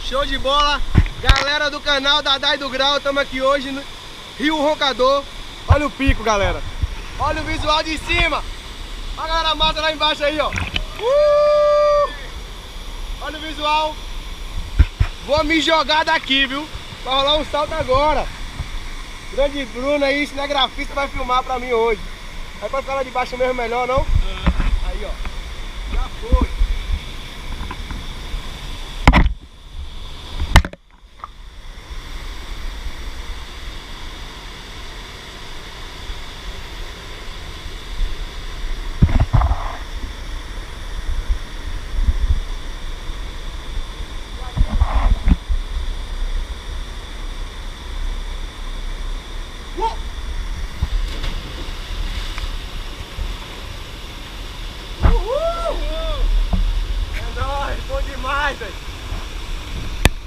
Show de bola. Galera do canal Dadá e do Grau, estamos aqui hoje no Rio Roncador. Olha o pico, galera. Olha o visual de cima. Olha a galera mata lá embaixo aí, ó. Olha o visual. Vou me jogar daqui, viu? Vai rolar um salto agora. Grande Bruno aí, cinegrafista, vai filmar pra mim hoje. Aí pra ficar lá de baixo mesmo melhor, não? Aí, ó. Já foi. É nóis, bom demais, velho.